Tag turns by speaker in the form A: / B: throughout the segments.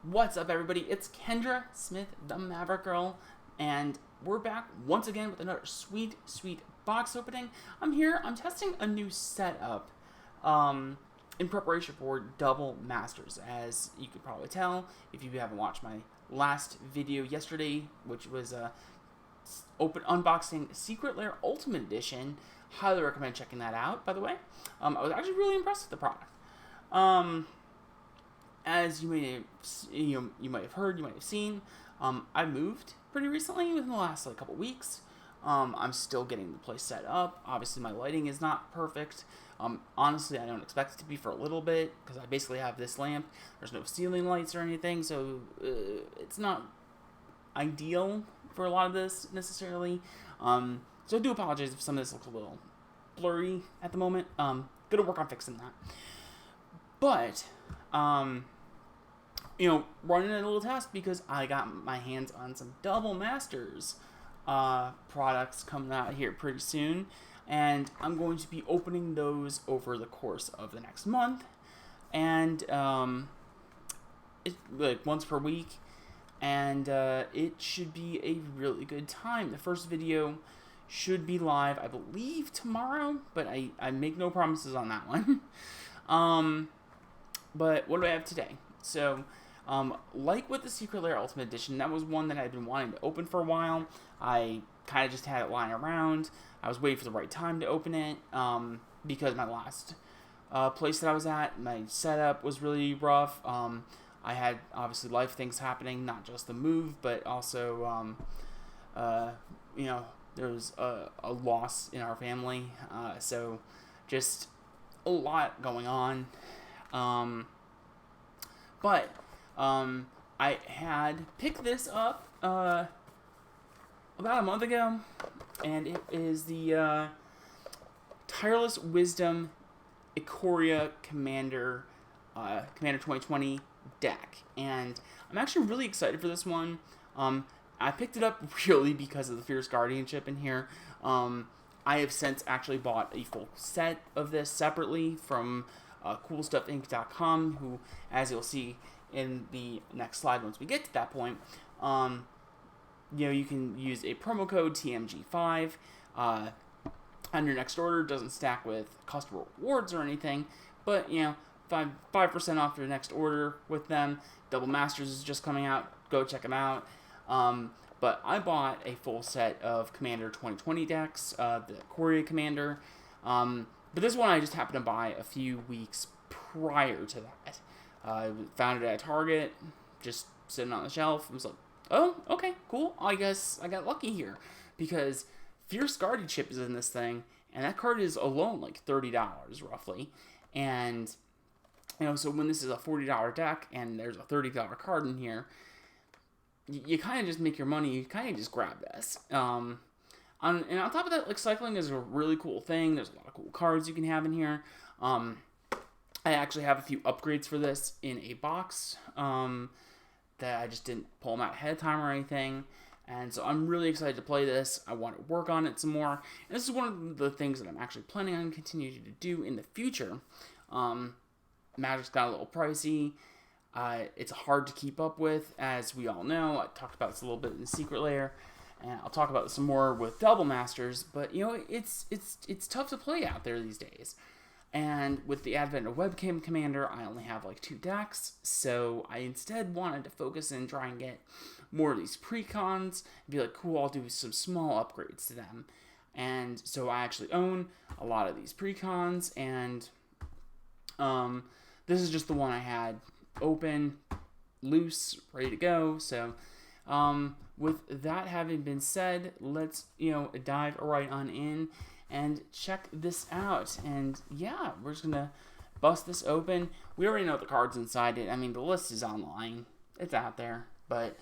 A: What's up, everybody? It's Kendra Smith, TheMaverickGirl, and we're back once again with another sweet box opening. I'm testing a new setup in preparation for Double Masters. As you can probably tell, if you haven't watched my last video yesterday, which was unboxing Secret Lair Ultimate Edition, highly recommend checking that out, by the way. I was actually really impressed with the product. As you may have heard, you might have seen, I moved pretty recently within the last couple weeks. I'm still getting the place set up. Obviously, my lighting is not perfect. Honestly, I don't expect it to be for a little bit because I basically have this lamp. There's no ceiling lights or anything, so it's not ideal for a lot of this necessarily. So I do apologize if some of this looks a little blurry at the moment. Gonna work on fixing that. But running a little test because I got my hands on some Double Masters products coming out here pretty soon, and I'm going to be opening those over the course of the next month, and it's like once per week, and it should be a really good time. The first video should be live, I believe, tomorrow, but I make no promises on that one. But what do I have today? So, like with the Secret Lair Ultimate Edition, that was one that I'd been wanting to open for a while. I kind of just had it lying around. I was waiting for the right time to open it, because my last place that I was at, my setup was really rough. I had, obviously, life things happening, not just the move, but also, there was a loss in our family, so just a lot going on. But I had picked this up about a month ago, and it is the Tireless Wisdom Ikoria Commander 2020 deck, and I'm actually really excited for this one. I picked it up purely because of the Fierce Guardianship in here. I have since actually bought a full set of this separately from CoolStuffInc.com, who, as you'll see in the next slide once we get to that point, you can use a promo code TMG5 on your next order. It doesn't stack with customer rewards or anything, but 5% off your next order with them. Double Masters is just coming out. Go check them out. But I bought a full set of Commander 2020 decks, the Ikoria Commander. But this one I just happened to buy a few weeks prior to that. I found it at Target, just sitting on the shelf. I was like, oh, okay, cool. I guess I got lucky here. Because Fierce Guardianship is in this thing, and that card is alone like $30 roughly. And, so when this is a $40 deck, and there's a $30 card in here, you kind of just make your money, you kind of just grab this. And on top of that, cycling is a really cool thing. There's a lot of cool cards you can have in here. I actually have a few upgrades for this in a box that I just didn't pull them out ahead of time or anything. And so I'm really excited to play this. I want to work on it some more. And this is one of the things that I'm actually planning on continuing to do in the future. Magic's got a little pricey. It's hard to keep up with, as we all know. I talked about this a little bit in the Secret Lair. And I'll talk about this some more with Double Masters, but it's tough to play out there these days. And with the advent of Webcam Commander, I only have 2 decks, so I instead wanted to focus and try and get more of these precons, and be like, cool, I'll do some small upgrades to them. And so I actually own a lot of these precons, and this is just the one I had open, loose, ready to go. So with that having been said, let's dive right on in and check this out. And yeah, we're just gonna bust this open. We already know the cards inside it. I mean, the list is online, it's out there, but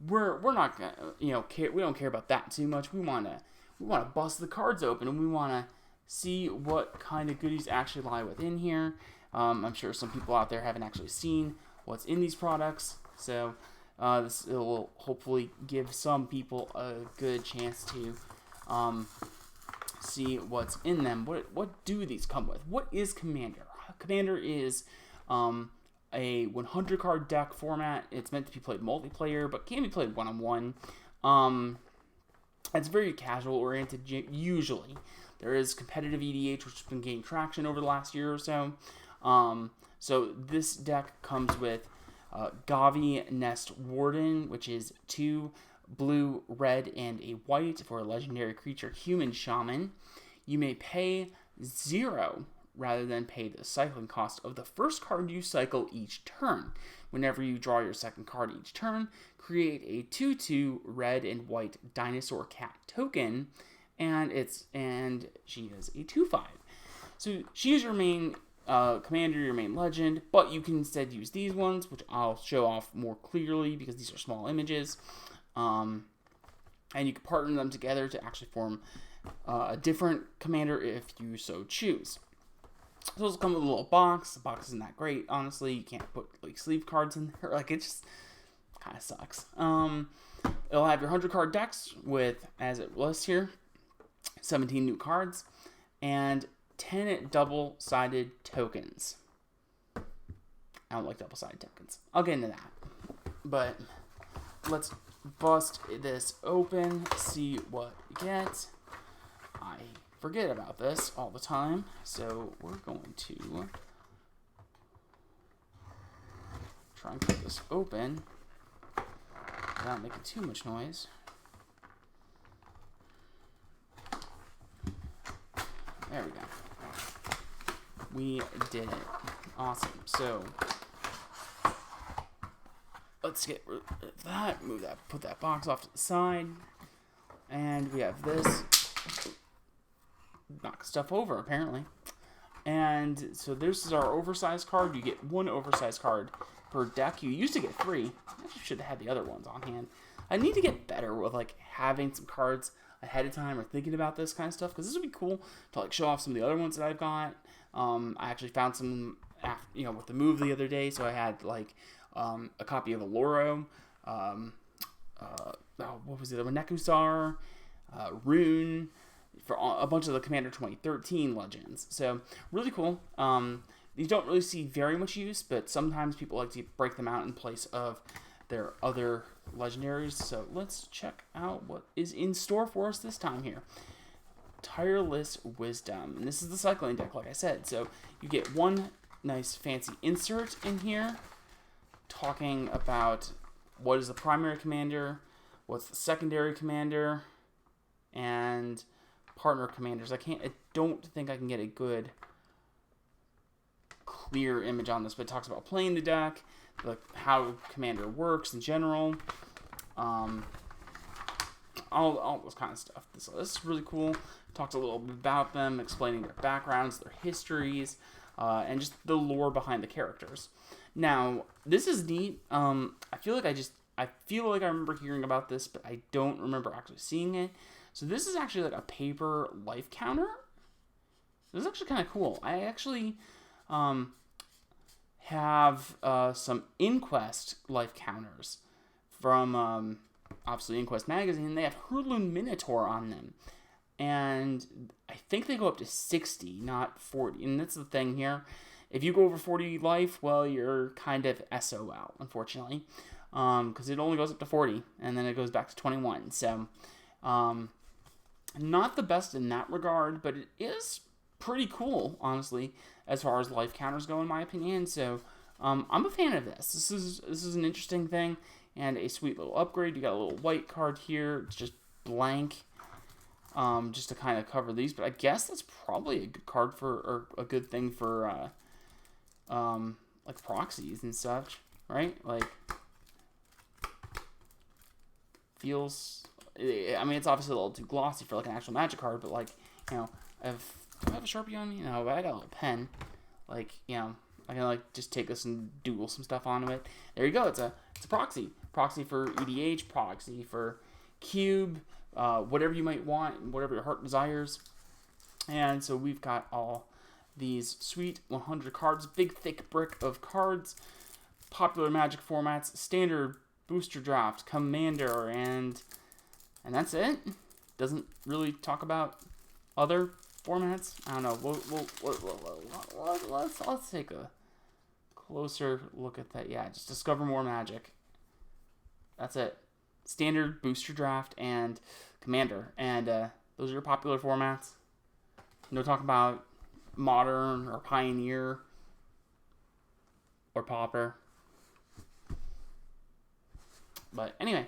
A: we're not gonna care. We don't care about that too much. We wanna bust the cards open, and we wanna see what kind of goodies actually lie within here. I'm sure some people out there haven't actually seen what's in these products, so this will hopefully give some people a good chance to see what's in them. What do these come with? What is Commander? Commander is a 100 card deck format. It's meant to be played multiplayer, but can be played one-on-one. It's very casual oriented usually. There is competitive EDH, which has been gaining traction over the last year or so. So this deck comes with Gavi Nest Warden, which is 2 blue, red, and a white for a legendary creature human shaman. You may pay 0 rather than pay the cycling cost of the first card you cycle each turn. Whenever you draw your second card each turn, create a 2/2 red and white dinosaur cat token, and she is a 2/5. So she is your main commander, your main legend, but you can instead use these ones, which I'll show off more clearly because these are small images. And you can partner them together to actually form a different commander if you so choose. So those come with a little box. The box isn't that great, honestly. You can't put like sleeve cards in there. Like, it just kind of sucks. It'll have your 100 card decks with, as it lists here, 17 new cards and 10 double-sided tokens. I don't like double-sided tokens. I'll get into that. But let's bust this open, see what we get. I forget about this all the time, so we're going to try and cut this open without making too much noise. There we go. We did it. Awesome. So let's get rid of that, move that, put that box off to the side, and we have this. Knock stuff over, apparently. And so this is our oversized card. You get 1 oversized card per deck. You used to get 3. I should have had the other ones on hand. I need to get better with like having some cards ahead of time or thinking about this kind of stuff, because this would be cool to like show off some of the other ones that I've got. I actually found some after, with the move the other day, so I had like a copy of Aloro, what was it, Nekusar, Rune, for a bunch of the Commander 2013 legends. So really cool. These don't really see very much use, but sometimes people like to break them out in place of their other legendaries. So let's check out what is in store for us this time here. Tireless Wisdom. And this is the cycling deck, like I said. So you get one nice fancy insert in here talking about what is the primary commander, what's the secondary commander, and partner commanders. I don't think I can get a good clear image on this, but it talks about playing the deck, like how commander works in general, all this kind of stuff. So this is really cool. Talks a little bit about them, explaining their backgrounds, their histories, and just the lore behind the characters. Now, this is neat. I feel like I remember hearing about this, but I don't remember actually seeing it. So this is actually like a paper life counter. This is actually kind of cool. I actually have some Inquest life counters from obviously Inquest magazine. They have Hurloon Minotaur on them, and I think they go up to 60, not 40. And that's the thing here. If you go over 40 life, well, you're kind of SOL, unfortunately, because it only goes up to 40, and then it goes back to 21. So not the best in that regard, but it is pretty cool, honestly, as far as life counters go, in my opinion. So I'm a fan of this. This is an interesting thing and a sweet little upgrade. You got a little white card here. It's just blank, just to kind of cover these. But I guess that's probably a good card or a good thing for like proxies and such, right? Like, feels. I mean, it's obviously a little too glossy for like an actual Magic card, but like, do I have a Sharpie on me? No, but I got a little pen. Like, I can like just take this and doodle some stuff onto it. There you go. It's a proxy. Proxy for EDH, proxy for Cube, whatever you might want, whatever your heart desires. And so we've got all these sweet 100 cards, big thick brick of cards, popular Magic formats, standard, booster draft, commander, and that's it. Doesn't really talk about other formats. I don't know. Let's take a closer look at that. Yeah, just discover more magic. That's it. Standard, booster draft, and commander. And those are your popular formats. No talking about modern or pioneer or pauper. But anyway,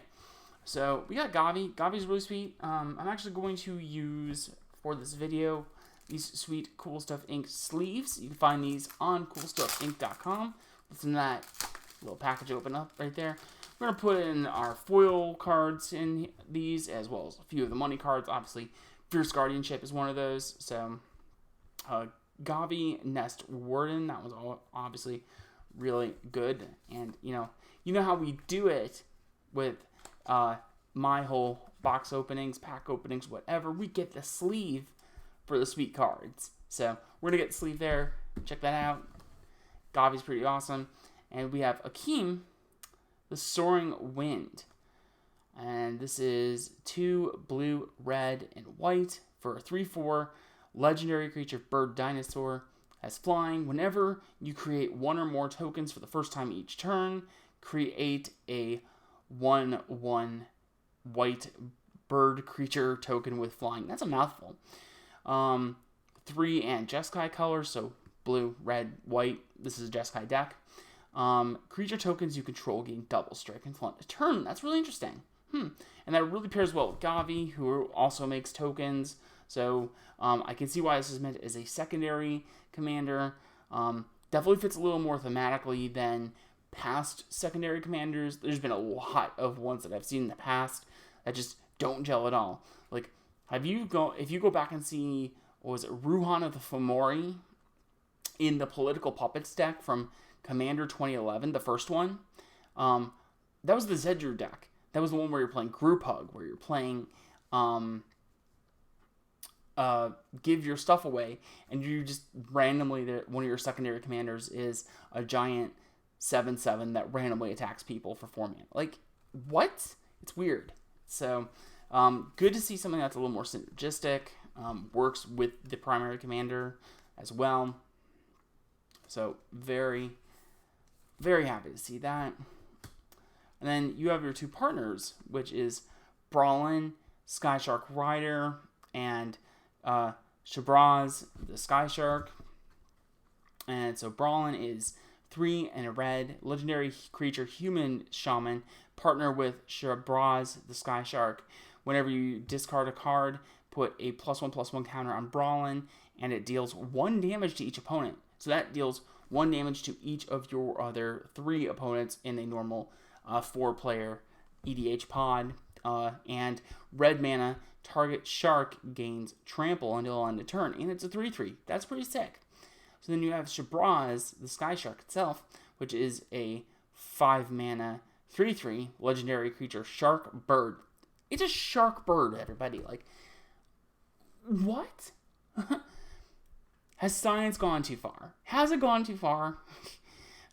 A: so we got Gavi. Gavi's really sweet. I'm actually going to use, for this video, these sweet Cool Stuff Inc. sleeves. You can find these on CoolStuffInc.com. Listen to that little package open up right there. We're going to put in our foil cards in these, as well as a few of the money cards. Obviously, Fierce Guardianship is one of those. So, Gavi Nest Warden, that was obviously really good. And, you know how we do it with my whole box openings, pack openings, whatever. We get the sleeve for the sweet cards. So, we're going to get the sleeve there. Check that out. Gavi's pretty awesome. And we have Akeem, the Soaring Wind. And this is 2 blue, red, and white for a 3/4 legendary creature bird dinosaur. Has flying. Whenever you create one or more tokens for the first time each turn, create a 1/1 white bird creature token with flying. That's a mouthful. 3 and Jeskai colors, so blue, red, white. This is a Jeskai deck. Creature tokens you control gain double strike until end of turn. That's really interesting. And that really pairs well with Gavi, who also makes tokens. So I can see why this is meant as a secondary commander. Definitely fits a little more thematically than past secondary commanders. There's been a lot of ones that I've seen in the past that just don't gel at all. Like, if you go back and see, what was it, Ruhan of the Fomori in the Political Puppets deck from Commander 2011, the first one, that was the Zedru deck. That was the one where you're playing Group Hug, where you're playing give your stuff away, and you just randomly, one of your secondary commanders is a giant 7/7 that randomly attacks people for 4 mana. Like, what? It's weird. So, good to see something that's a little more synergistic, works with the primary commander as well. So, very, very happy to see that. And then you have your 2 partners, which is Brawlin, Sky Shark Rider, and Shabraz, the Sky Shark. And so Brawlin is 3 and a red, legendary creature, human shaman, partner with Shabraz, the Sky Shark. Whenever you discard a card, put a +1/+1 counter on Brawlin, and it deals 1 damage to each opponent. So that deals 1 damage to each of your other 3 opponents in a normal 4-player EDH pod. And red mana, target shark gains trample until end of turn, and it's a 3/3. That's pretty sick. So then you have Shabraz, the Sky Shark itself, which is a 5 mana 3/3 legendary creature, shark bird. It's a shark bird, everybody. Like, what? Has science gone too far? Has it gone too far?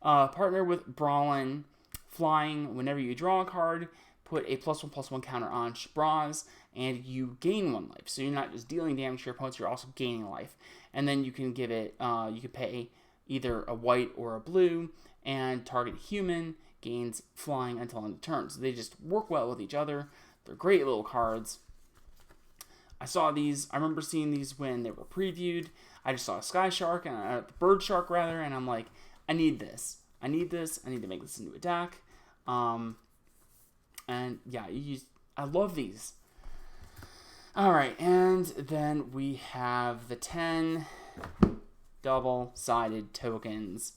A: Partner with Brawlin, flying. Whenever you draw a card, put a +1/+1 counter on Shabraz, and you gain 1 life. So you're not just dealing damage to your opponents, you're also gaining life. And then you can give it, you can pay either a white or a blue, and target human gains flying until end of turn. So they just work well with each other. They're great little cards. I remember seeing these when they were previewed. I just saw a Sky Shark, and a Bird Shark rather, and I'm like, I need this. I need to make this into a deck. And yeah, I love these. Alright, and then we have the 10 double-sided tokens.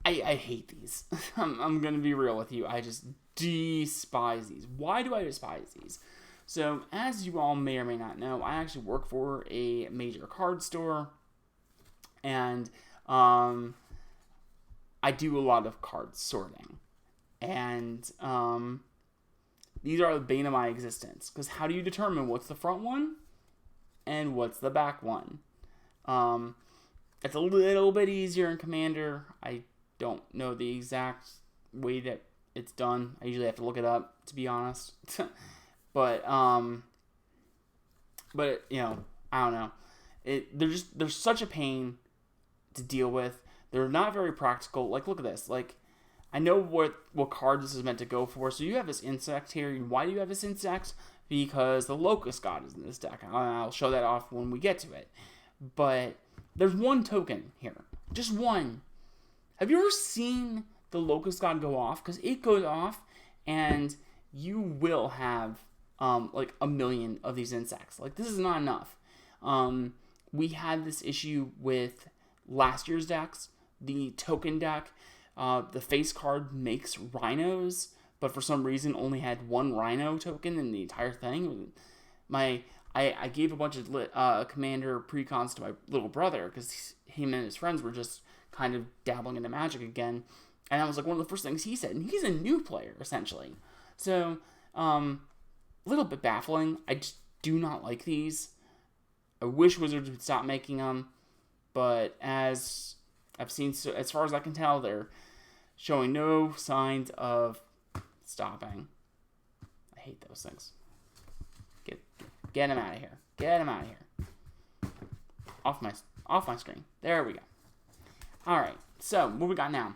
A: I hate these. I'm going to be real with you. I just despise these. Why do I despise these? So, as you all may or may not know, I actually work for a major card store, and I do a lot of card sorting. And these are the bane of my existence, because how do you determine what's the front one and what's the back one? It's a little bit easier in Commander. I don't know the exact way that it's done. I usually have to look it up, to be honest. but you know, I don't know. They're such a pain to deal with. They're not very practical. Like, look at this. Like, I know what card this is meant to go for. So you have this insect here. And why do you have this insect? Because the Locust God is in this deck. I'll show that off when we get to it. But there's one token here. Just one. Have you ever seen the Locust God go off? Because it goes off, and you will have like 1 million of these insects. Like, this is not enough. We had this issue with last year's decks. The token deck, the face card makes rhinos, but for some reason only had 1 rhino token in the entire thing. I gave a bunch of commander precons to my little brother because him and his friends were just kind of dabbling into Magic again, and that was like one of the first things he said. And he's a new player essentially, so a little bit baffling. I just do not like these. I wish Wizards would stop making them, but as I've seen, so as far as I can tell, they're showing no signs of stopping. I hate those things. Get him out of here. Get him out of here. Off my screen. There we go. All right. So what we got now?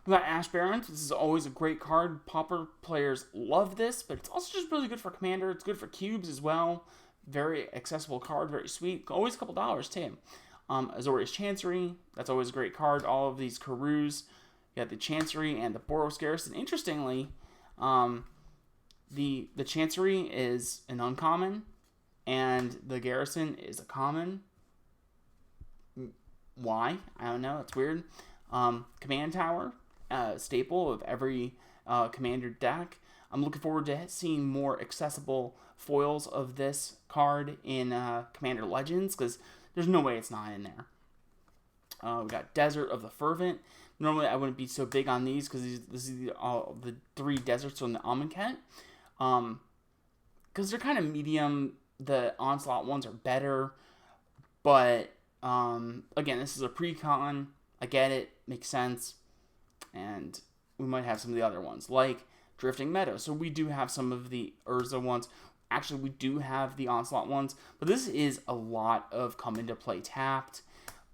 A: We got Ash Barrens. This is always a great card. Pauper players love this, but it's also just really good for Commander. It's good for cubes as well. Very accessible card. Very sweet. Always a couple dollars too. Azorius Chancery. That's always a great card. All of these Karus. You got the Chancery and the Boros Garrison. Interestingly, the Chancery is an uncommon, and the Garrison is a common. Why? I don't know. It's weird. Command Tower, staple of every Commander deck. I'm looking forward to seeing more accessible foils of this card in Commander Legends, because there's no way it's not in there. We got Desert of the Fervent. Normally I wouldn't be so big on these because this is all the 3 deserts on the Amonkhet. Because they're kind of medium. The Onslaught ones are better, but again, this is a pre-con. I get it, makes sense, and we might have some of the other ones like Drifting Meadow. So we do have some of the Urza ones. Actually, we do have the Onslaught ones, but this is a lot of come into play tapped.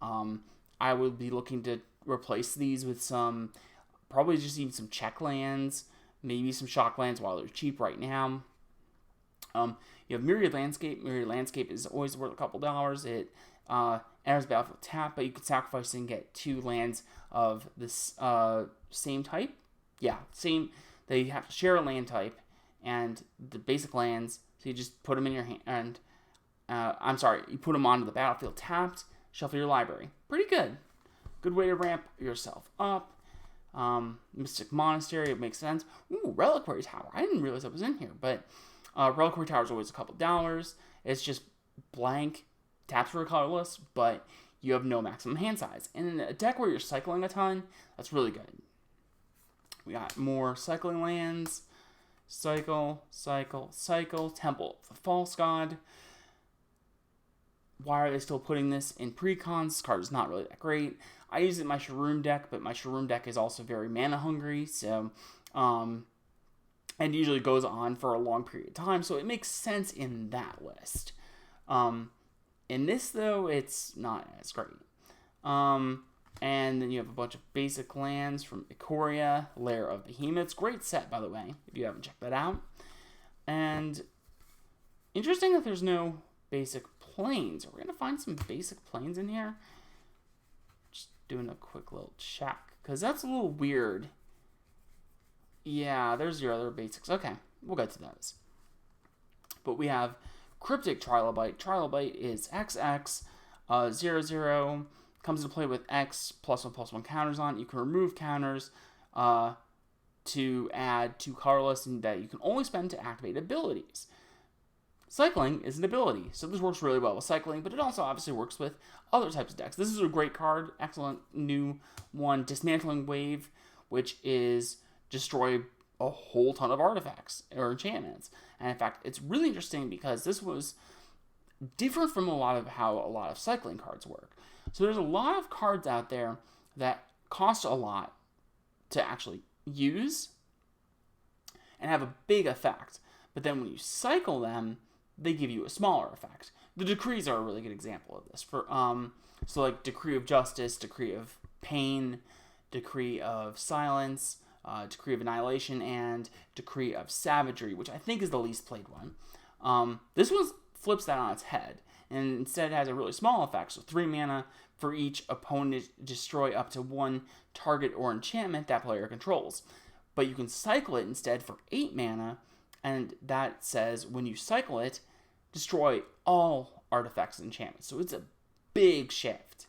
A: I would be looking to replace these with some, probably just even some check lands, maybe some shock lands while they're cheap right now. You have Myriad Landscape. Myriad Landscape is always worth a couple dollars. It enters battlefield tap, but you could sacrifice and get 2 lands of this same type. Yeah, same. They have to share a land type and the basic lands. So you just put them in your hand. You put them onto the battlefield tapped. Shuffle your library. Pretty good. Good way to ramp yourself up. Mystic Monastery, it makes sense. Ooh, Reliquary Tower. I didn't realize that was in here, but Reliquary Tower is always a couple dollars. It's just blank, taps for a colorless, but you have no maximum hand size. And in a deck where you're cycling a ton, that's really good. We got more cycling lands. Cycle, Temple of the False God. Why are they still putting this in pre-cons? This card is not really that great. I use it in my Shroom deck, but my Shroom deck is also very mana hungry, so and usually goes on for a long period of time, so it makes sense in that list. In this, though, it's not as great. And then you have a bunch of basic lands from Ikoria, Lair of Behemoths. Great set, by the way, if you haven't checked that out. And interesting that there's no basic planes. Are we going to find some basic planes in here? Just doing a quick little check, because that's a little weird. Yeah, there's your other basics. Okay, we'll get to those. But we have Cryptic Trilobite. Trilobite is XX, 0/0, comes into play with X, +1/+1 counters on. You can remove counters to add 2 colorless, and that you can only spend to activate abilities. Cycling is an ability, so this works really well with cycling, but it also obviously works with other types of decks. This is a great card, excellent new one, Dismantling Wave, which is destroy a whole ton of artifacts or enchantments. And in fact, it's really interesting because this was different from a lot of cycling cards work. So there's a lot of cards out there that cost a lot to actually use and have a big effect. But then when you cycle them, they give you a smaller effect. The decrees are a really good example of this. So like Decree of Justice, Decree of Pain, Decree of Silence, Decree of Annihilation, and Decree of Savagery, which I think is the least played one. This one flips that on its head, and instead has a really small effect. So 3 mana for each opponent destroy up to 1 target or enchantment that player controls. But you can cycle it instead for 8 mana, and that says when you cycle it, destroy all artifacts and enchantments. So it's a big shift.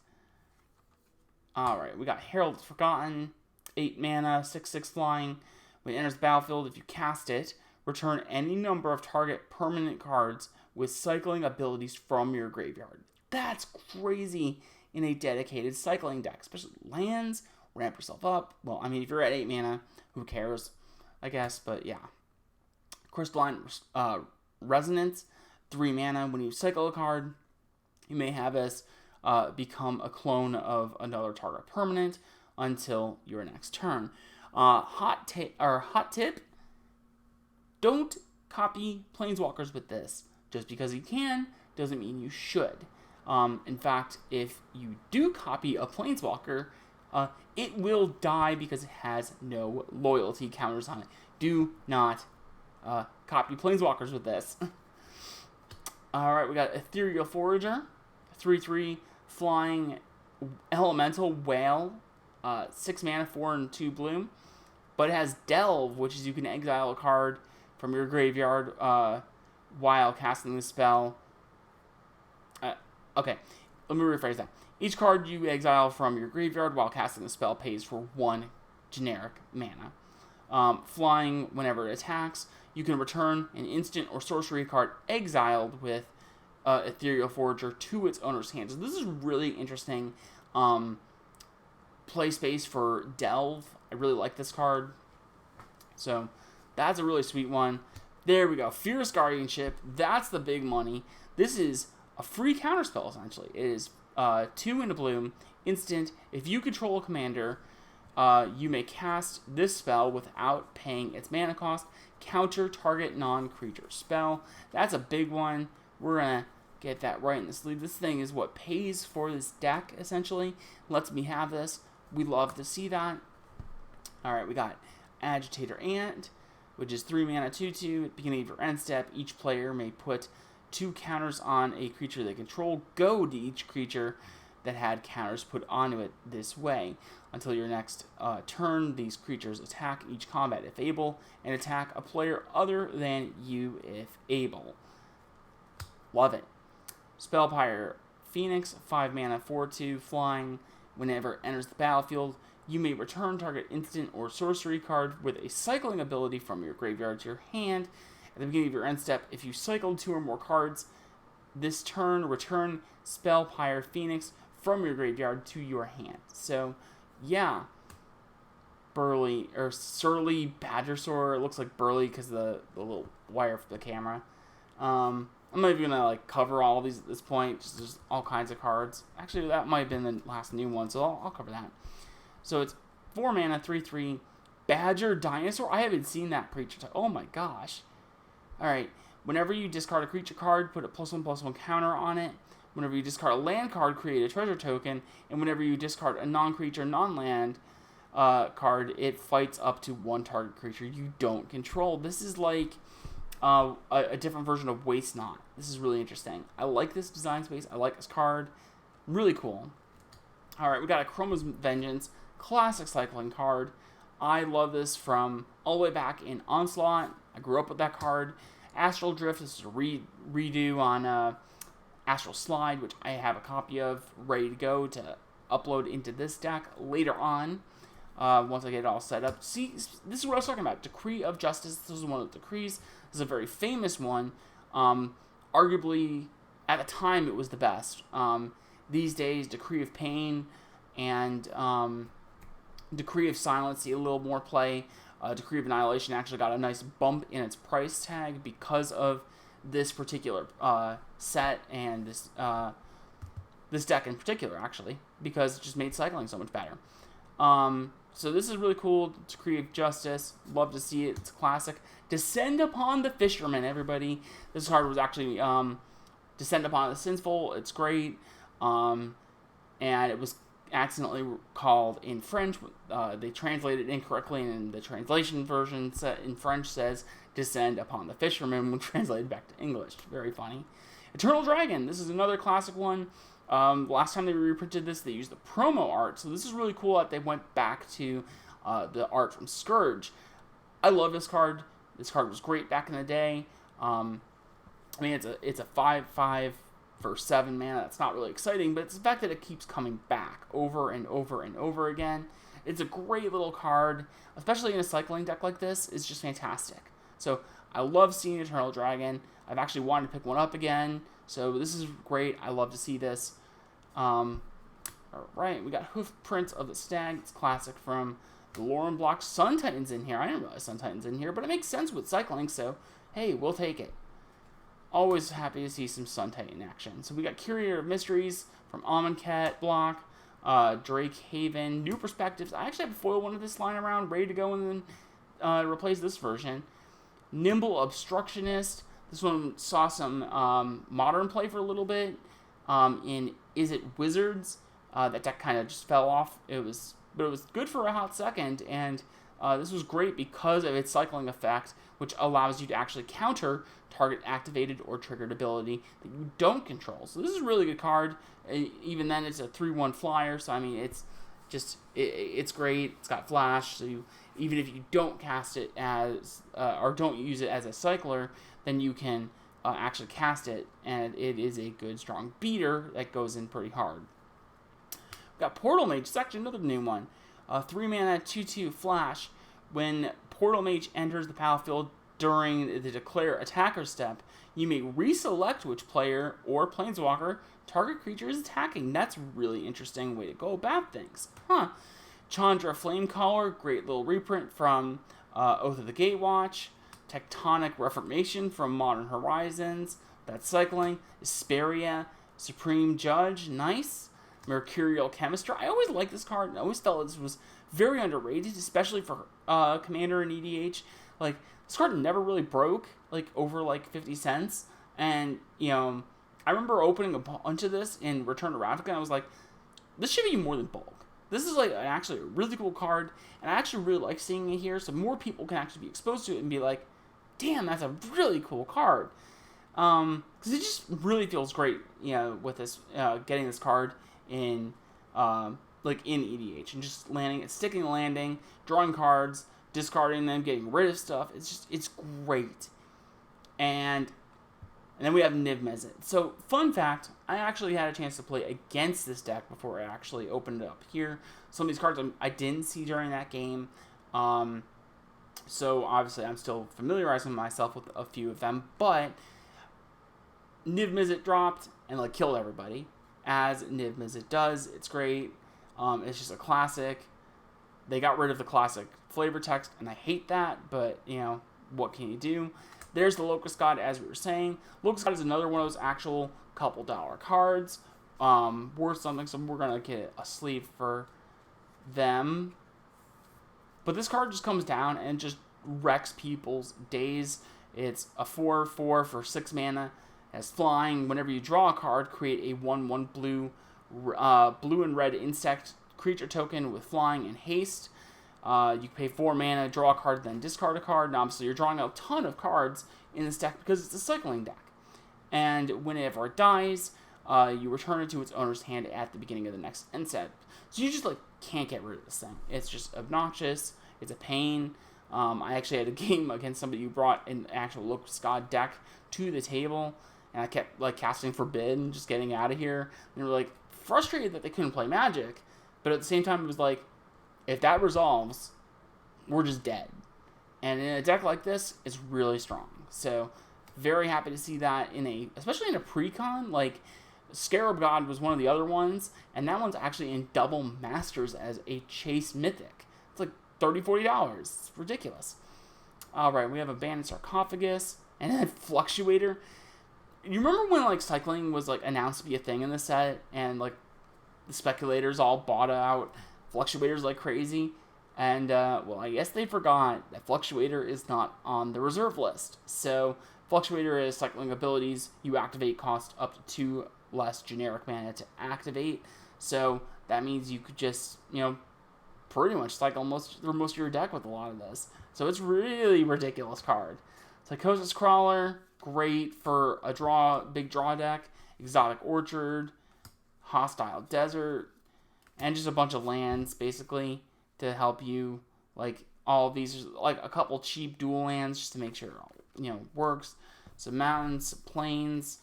A: Alright, we got Herald Forgotten, 8 mana, 6/6 flying. When it enters the battlefield, if you cast it, return any number of target permanent cards with cycling abilities from your graveyard. That's crazy in a dedicated cycling deck, especially lands, ramp yourself up. Well, I mean, if you're at 8 mana, who cares, I guess, but yeah. Crystalline Resonance, 3 mana. When you cycle a card, you may have this become a clone of another target permanent until your next turn. Hot tip, don't copy Planeswalkers with this. Just because you can doesn't mean you should. In fact, if you do copy a Planeswalker, it will die because it has no loyalty counters on it. Do not copy Planeswalkers with this. Alright, we got Ethereal Forager, 3/3 flying elemental whale, 6 mana, 4 and 2 blue, but it has Delve, which is you can exile a card from your graveyard while casting the spell. Okay, let me rephrase that. Each card you exile from your graveyard while casting the spell pays for 1 generic mana. Flying whenever it attacks, you can return an instant or sorcery card exiled with Ethereal Forager to its owner's hands. So this is really interesting play space for Delve. I really like this card. So that's a really sweet one. There we go. Fierce Guardianship. That's the big money. This is a free counterspell, essentially. It is 2 into bloom, instant. If you control a commander, you may cast this spell without paying its mana cost. Counter target non-creature spell. That's a big one. We're going to get that right in the sleeve. This thing is what pays for this deck, essentially. Lets me have this. We love to see that. Alright, we got Agitator Ant, which is 3 mana, 2/2. At the beginning of your end step, each player may put 2 counters on a creature they control. Goad each creature that had counters put onto it this way. Until your next turn, these creatures attack each combat if able, and attack a player other than you if able. Love it. Spellpire Phoenix, 5 mana, 4/2, flying. Whenever it enters the battlefield, you may return target instant or sorcery card with a cycling ability from your graveyard to your hand. At the beginning of your end step, if you cycled 2 or more cards this turn, return Spellpire Phoenix from your graveyard to your hand. So, yeah. Burly, or Surly Badgersaur. It looks like Burly because the little wire for the camera. I'm not even going to cover all of these at this point. Just all kinds of cards. Actually, that might have been the last new one, so I'll cover that. So it's 4 mana, 3/3. Badger Dinosaur. I haven't seen that creature type. Oh my gosh. Alright. Whenever you discard a creature card, put a +1/+1 counter on it. Whenever you discard a land card, create a treasure token. And whenever you discard a non-creature, non-land card, it fights up to 1 target creature you don't control. This is like a different version of Waste Not. This is really interesting. I like this design space. I like this card. Really cool. Alright, we got a Chromos Vengeance. Classic cycling card. I love this from all the way back in Onslaught. I grew up with that card. Astral Drift, this is a redo on Astral Slide, which I have a copy of ready to go to upload into this deck later on. Once I get it all set up. See, this is what I was talking about. Decree of Justice. This is one of the decrees. This is a very famous one. Arguably, at the time, it was the best. These days, Decree of Pain and Decree of Silence see a little more play. Decree of Annihilation actually got a nice bump in its price tag because of this particular set and this deck in particular, actually, because it just made cycling so much better. So this is really cool. Decree of Justice. Love to see it. It's classic. Descend Upon the Fisherman, everybody. This card was actually Descend Upon the Sinful. It's great. And it was accidentally called in French. They translated it incorrectly, and the translation version in French says Descend Upon the Fisherman when translated back to English. Very funny. Eternal Dragon. This is another classic one. Last time they reprinted this, they used the promo art. So this is really cool that they went back to the art from Scourge. I love this card. This card was great back in the day. It's a 5/5 for 7 mana. That's not really exciting, but it's the fact that it keeps coming back over and over and over again. It's a great little card, especially in a cycling deck like this. It's just fantastic. So I love seeing Eternal Dragon. I've actually wanted to pick one up again, so this is great. I love to see this. All right, we got Hoof Prints of the Stag. It's classic from the Lauren Block. Sun Titan's in here. I didn't realize Sun Titan's in here, but it makes sense with cycling, so hey, we'll take it. Always happy to see some Sun Titan action. So we got Curator of Mysteries from Amonkhet block, Drake Haven, New Perspectives. I actually have a foil one of this lying around, ready to go and then replace this version. Nimble Obstructionist. This one saw some modern play for a little bit in Is It Wizards? That deck kind of just fell off. But it was good for a hot second, and this was great because of its cycling effect, which allows you to actually counter target activated or triggered ability that you don't control. So this is a really good card. Even then, it's a 3/1 flyer, so I mean, it's great. It's got flash, so even if you don't cast it as or don't use it as a cycler, then you can actually cast it, and it is a good strong beater that goes in pretty hard. We've got Portal Mage. It's actually another new one. 3 mana 2/2 flash. When Portal Mage enters the battlefield during the declare attacker step, you may reselect which player or planeswalker target creature is attacking. That's a really interesting way to go about things. Chandra Flamecaller, great little reprint from Oath of the Gatewatch. Tectonic Reformation from Modern Horizons. That's cycling. Asperia, Supreme Judge, nice. Mercurial Chemistry. I always liked this card. I always felt this was very underrated, especially for Commander and EDH. Like, this card never really broke, like, over, 50 cents. And, I remember opening a bunch of this in Return to Ravnica, and I was like, this should be more than bulk. This is, actually a really cool card, and I actually really like seeing it here, so more people can actually be exposed to it and be like, damn, that's a really cool card. Because it just really feels great, with this, getting this card in EDH, and just sticking the landing, drawing cards, discarding them, getting rid of stuff. It's great. And then we have Niv Mizzet. So, fun fact, I actually had a chance to play against this deck before I actually opened it up here. Some of these cards I didn't see during that game. So, obviously, I'm still familiarizing myself with a few of them. But Niv Mizzet dropped and, killed everybody, as Niv Mizzet does. It's great. It's just a classic. They got rid of the classic flavor text, and I hate that, but, what can you do? There's the Locust God, as we were saying. Locust God is another one of those actual couple dollar cards, worth something, so we're going to get a sleeve for them. But this card just comes down and just wrecks people's days. It's a 4/4 for 6 mana. It has flying. Whenever you draw a card, create a 1/1 blue and red insect creature token with flying and haste. You pay 4 mana, draw a card, then discard a card. Now, obviously, you're drawing a ton of cards in this deck because it's a cycling deck. And whenever it dies, you return it to its owner's hand at the beginning of the next end step. So you just, can't get rid of this thing. It's just obnoxious. It's a pain. I actually had a game against somebody who brought an actual Locust God deck to the table, and I kept, casting Forbid and just getting out of here. And they were, frustrated that they couldn't play Magic, but at the same time, it was if that resolves, we're just dead. And in a deck like this, it's really strong. So, very happy to see that especially in a precon. Scarab God was one of the other ones, and that one's actually in double masters as a chase mythic. It's $30, $40. It's ridiculous. Alright, we have Abandoned Sarcophagus, and then Fluctuator. You remember when, cycling was, announced to be a thing in the set, and, the speculators all bought out Fluctuators like crazy? And, I guess they forgot that Fluctuator is not on the reserve list. So, Fluctuator is cycling abilities. You activate cost up to 2 less generic mana to activate. So that means you could just, pretty much cycle through most of your deck with a lot of this. So it's really ridiculous card. Psychosis Crawler, great for a big draw deck. Exotic Orchard, Hostile Desert, and just a bunch of lands, basically, to help you, all of these, a couple cheap dual lands, just to make sure it all, works. Some mountains, plains.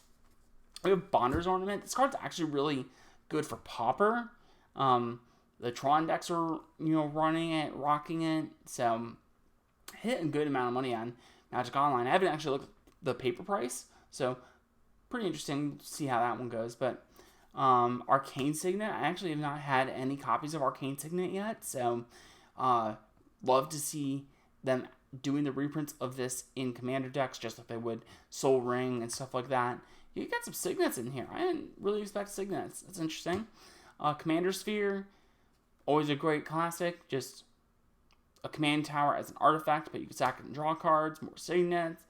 A: We have Bonder's Ornament. This card's actually really good for Pauper. The Tron decks are, running it, rocking it, so hitting a good amount of money on Magic Online. I haven't actually looked at the paper price, so pretty interesting to see how that one goes. But Arcane Sigma, I actually have not had any copies of Arcane Sigma yet, so love to see them doing the reprints of this in Commander decks, just like they would Soul Ring and stuff like that. You got some Signets in here. I didn't really expect Signets. That's interesting. Commander Sphere, always a great classic. Just a command tower as an artifact, but you can sack it and draw cards. More Signets.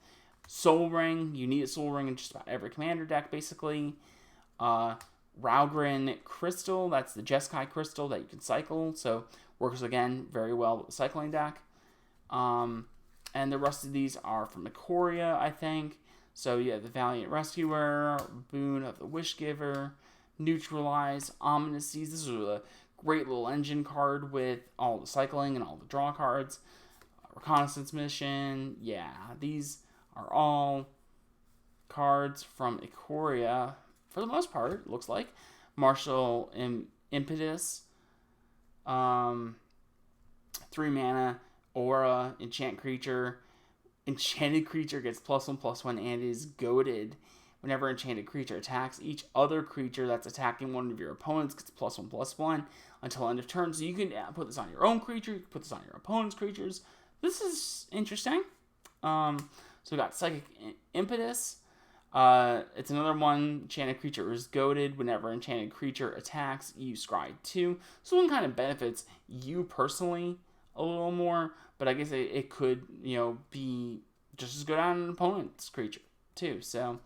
A: Soul Ring, you need a Soul Ring in just about every Commander deck, basically. Raugrin Crystal, that's the Jeskai Crystal that you can cycle, so works again very well with the cycling deck. And the rest of these are from Ikoria, I think. So you have the Valiant Rescuer, Boon of the Wishgiver, Neutralize, Ominous Seas. This is a great little engine card with all the cycling and all the draw cards. Reconnaissance Mission, yeah, these are all cards from Ikoria, for the most part, it looks like. Martial Impetus, 3 mana, Aura, Enchant Creature. Enchanted Creature gets +1/+1 and is goaded. Whenever Enchanted Creature attacks, each other creature that's attacking one of your opponents gets +1/+1 until end of turn. So you can put this on your own creature, you can put this on your opponent's creatures. This is interesting. So we got Psychic Impetus. It's another one. Enchanted Creature is goaded. Whenever Enchanted Creature attacks, you scry 2. So one kind of benefits you personally a little more, but I guess it could, be just as good on an opponent's creature too. So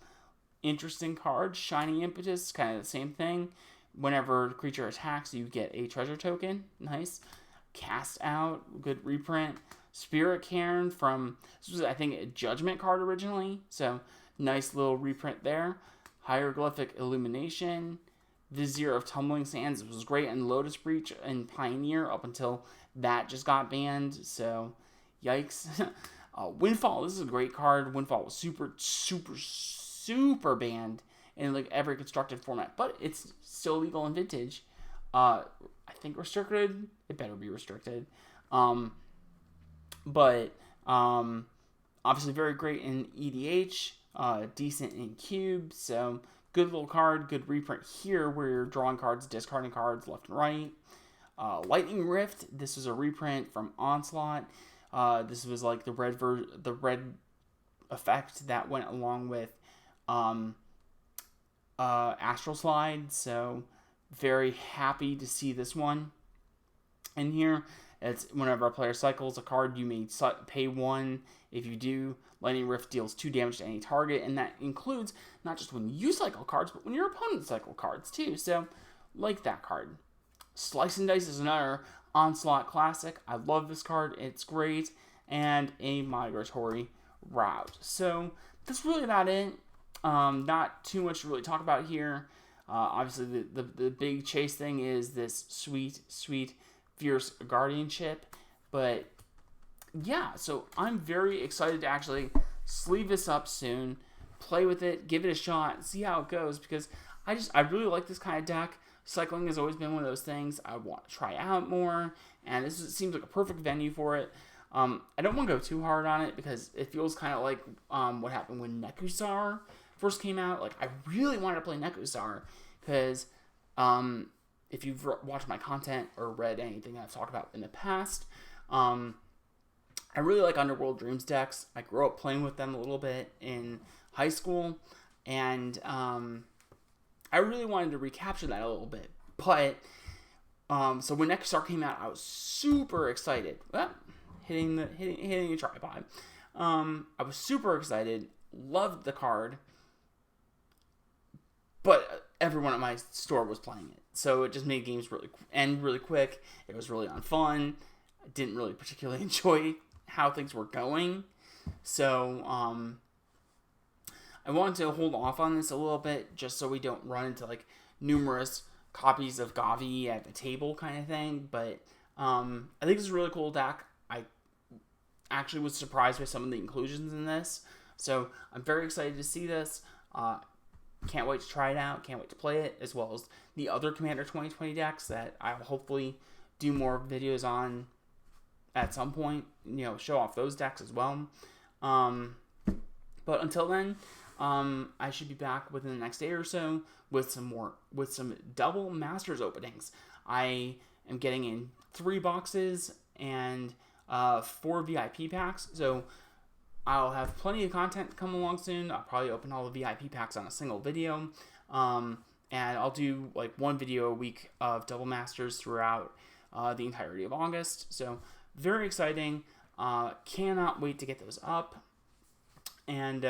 A: interesting card. Shiny Impetus, kind of the same thing. Whenever the creature attacks, you get a treasure token. Nice. Cast Out, good reprint. Spirit Cairn this was, I think, a Judgment card originally, so nice little reprint there. Hieroglyphic Illumination. Vizier of Tumbling Sands, it was great in Lotus Breach and Pioneer up until that just got banned, so yikes. Windfall, this is a great card. Windfall was super, super, super banned in every constructed format, but it's still legal in Vintage. I think restricted. It better be restricted. But obviously very great in EDH, decent in Cube, so good little card, good reprint here where you're drawing cards, discarding cards left and right. Lightning Rift, this was a reprint from Onslaught. This was the red effect that went along with Astral Slide, so very happy to see this one in here. It's whenever a player cycles a card, you may pay 1. If you do, Lightning Rift deals 2 damage to any target, and that includes not just when you cycle cards, but when your opponents cycle cards too. So, like that card. Slice and Dice is another Onslaught classic. I love this card. It's great. And a Migratory Route. So, that's really about it. Not too much to really talk about here. Obviously, the big chase thing is this sweet, sweet Fierce Guardianship. But yeah, so I'm very excited to actually sleeve this up soon, play with it, give it a shot, see how it goes, because I really like this kind of deck. Cycling has always been one of those things I want to try out more, and seems like a perfect venue for it. I don't want to go too hard on it because it feels kind of like what happened when Nekusar first came out. I really wanted to play Nekusar because if you've watched my content or read anything I've talked about in the past, I really like Underworld Dreams decks. I grew up playing with them a little bit in high school, and I really wanted to recapture that a little bit. But so when Nekusar came out, I was super excited. Well, hitting the tripod. I was super excited. loved the card, but everyone at my store was playing it. So it just made games end really quick. It was really unfun. I didn't really particularly enjoy how things were going. So I wanted to hold off on this a little bit just so we don't run into like numerous copies of Gavi at the table kind of thing. But I think it's a really cool deck. I actually was surprised by some of the inclusions in this. So I'm very excited to see this. Can't wait to try it out. Can't wait to play it, as well as the other Commander 2020 decks that I'll hopefully do more videos on at some point. Show off those decks as well. But until then, I should be back within the next day or so with some double Masters openings. I am getting in 3 boxes and 4 VIP packs. So I'll have plenty of content come along soon. I'll probably open all the VIP packs on a single video. And I'll do like 1 video a week of double Masters throughout the entirety of August. So very exciting. Cannot wait to get those up. And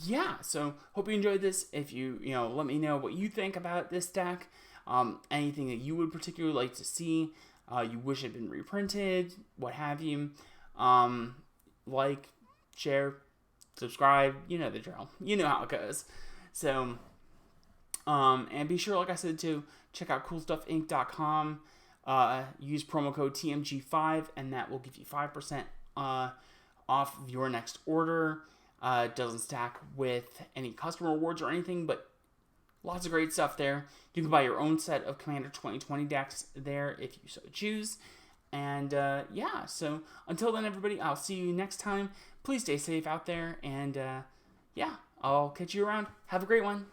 A: yeah, so hope you enjoyed this. If you let me know what you think about this deck. Anything that you would particularly like to see, you wish had been reprinted, what have you. Like, share, subscribe, you know the drill. You know how it goes. So, and be sure, like I said, to check out CoolStuffInc.com. Use promo code TMG5, and that will give you 5% off of your next order. It doesn't stack with any customer rewards or anything, but lots of great stuff there. You can buy your own set of Commander 2020 decks there if you so choose. And yeah, so until then, everybody, I'll see you next time. Please stay safe out there, and yeah, I'll catch you around. Have a great one.